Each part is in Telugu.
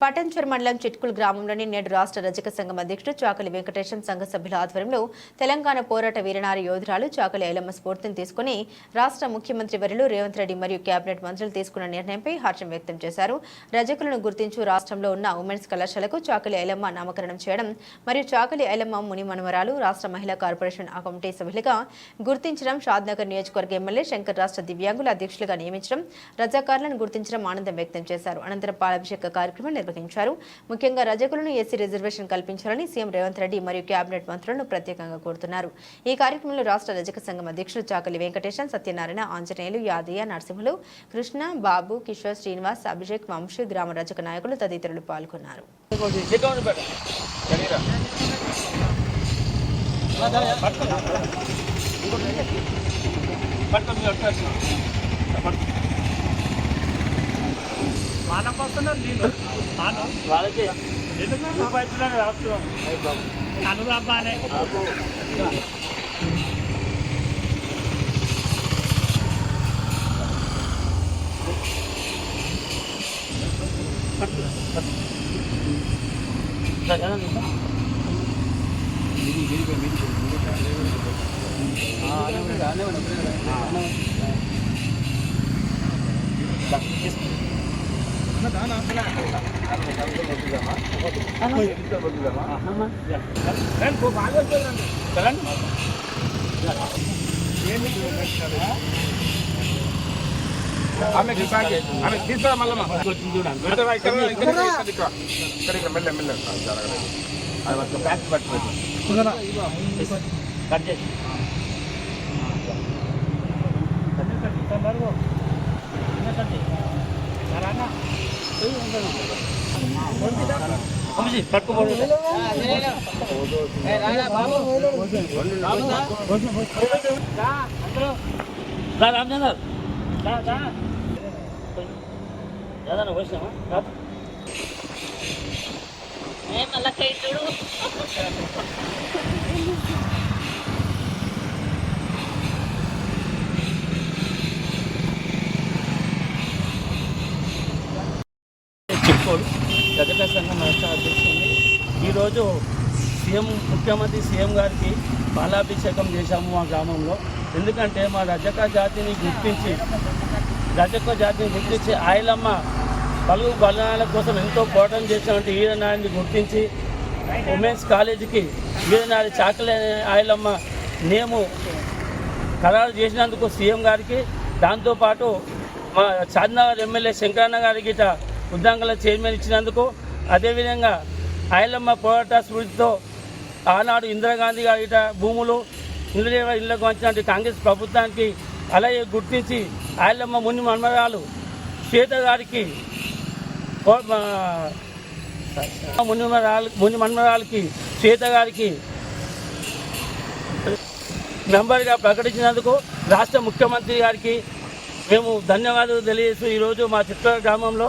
పటంచెరు మండలం చిట్కుల్ గ్రామంలోని నేడు రాష్ట్ర రజక సంఘం అధ్యక్షుడు చాకలి వెంకటేశం సంఘ సభ్యుల ఆధ్వర్యంలో తెలంగాణ పోరాట వీరనారి యోధురాలు చాకలి ఐలమ్మ స్ఫూర్తిని తీసుకుని రాష్ట్ర ముఖ్యమంత్రి వర్యులు రేవంత్ రెడ్డి మరియు కేబినెట్ మంత్రులు తీసుకున్న నిర్ణయంపై హర్షం వ్యక్తం చేశారు. రజకులను గుర్తించు రాష్ట్రంలో ఉన్న ఉమెన్స్ కళాశాలకు చాకలి ఐలమ్మ నామకరణం చేయడం మరియు చాకలి ఐలమ్మ ముని మనవరాలు రాష్ట్ర మహిళా కార్పొరేషన్ కమిటీ సభ్యులుగా గుర్తించడం, షాద్నగర్ నియోజకవర్గ ఎమ్మెల్యే శంకర్ రాష్ట్ర దివ్యాంగుల అధ్యక్షులుగా నియమించడం, రజాకారులను గుర్తించడం ఆనందం వ్యక్తం చేశారు. అనంతరం పాలాభిషేక కార్యక్రమం నిర్వహించారు. ముఖ్యంగా రజకులను ఎస్సీ రిజర్వేషన్ కల్పించాలని సీఎం రేవంత్ రెడ్డి మరియు కేబినెట్ మంత్రులను ప్రత్యేకంగా కోరుతున్నారు. ఈ కార్యక్రమంలో రాష్ట్ర రజక సంఘం అధ్యక్షుడు చాకలి వెంకటేశం, సత్యనారాయణ, ఆంజనేయులు, యాదయ్య, నరసింహులు, కృష్ణ, బాబు, కిషోర్, శ్రీనివాస్, అభిషేక్, వంశీ, గ్రామ రజక నాయకులు తదితరులు పాల్గొన్నారు. వాళ్ళకి రూపాయలు రాస్తున్నాం అనుబాబానే తీసుకో మళ్ళీ ఇక్కడ మెల్ల మెల్ల బ్యాక్ పట్టుకోండి. చిట్కోలు రజక సంఘం రాష్ట్ర అధ్యక్షుడిని ఈరోజు ముఖ్యమంత్రి సీఎం గారికి పాలాభిషేకం చేశాము మా గ్రామంలో. ఎందుకంటే మా రజక జాతిని గుర్తించి ఐలమ్మ పలువు బలనాల కోసం ఎంతో పోరాటం చేసినటువంటి వీరనారిని గుర్తించి ఉమెన్స్ కాలేజీకి వీరనారి చాకలి ఐలమ్మ నేము ఖరారు చేసినందుకు సీఎం గారికి, దాంతోపాటు మా షాద్నగర్ ఎమ్మెల్యే శంకరన్న గారికి ఉద్దంగల చైర్మన్ ఇచ్చినందుకు, అదేవిధంగా ఐలమ్మ పోరాట స్ఫూర్తితో ఆనాడు ఇందిరాగాంధీ గారి భూములు ఇళ్లకు వచ్చినటువంటి కాంగ్రెస్ ప్రభుత్వానికి అలాగే గుర్తించి ఐలమ్మ ముని మన్మరాలు శ్వేత గారికి ముని మన్మరాలకి శ్వేత గారికి మెంబర్గా ప్రకటించినందుకు రాష్ట్ర ముఖ్యమంత్రి గారికి మేము ధన్యవాదాలు తెలియజేస్తూ ఈరోజు మా చిత్తూరు గ్రామంలో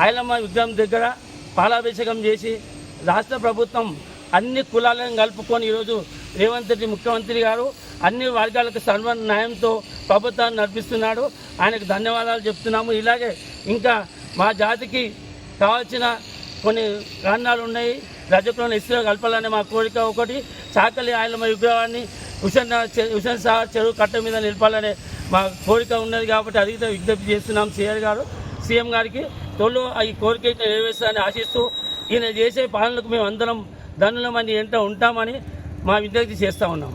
ఐలమ్మ విగ్రహం దగ్గర పాలాభిషేకం చేసి రాష్ట్ర ప్రభుత్వం అన్ని కులాలను కలుపుకొని ఈరోజు రేవంత్ రెడ్డి ముఖ్యమంత్రి గారు అన్ని వర్గాలకు సర్వ న్యాయంతో ప్రభుత్వాన్ని నడిపిస్తున్నాడు. ఆయనకు ధన్యవాదాలు చెప్తున్నాము. ఇలాగే ఇంకా మా జాతికి కావాల్సిన కొన్ని కారణాలు ఉన్నాయి. రజకులను ఎస్సీలో కలపాలనే మా కోరిక ఒకటి. చాకలి ఐలమ్మ విగ్రహాన్ని హుసేన్ సాగర్ చెరువు కట్ట మీద నిలపాలనే మా కోరిక ఉన్నది కాబట్టి అడిగితే విజ్ఞప్తి చేస్తున్నాం సీఎం గారికి. తోళ్ళు ఈ కోరిక నెరవేర్చాలని ఆశిస్తూ ఈయన చేసే పాలనకు మేము అందరం ధనులమని ఎంట ఉంటామని మా విజ్ఞప్తి చేస్తూ ఉన్నాం.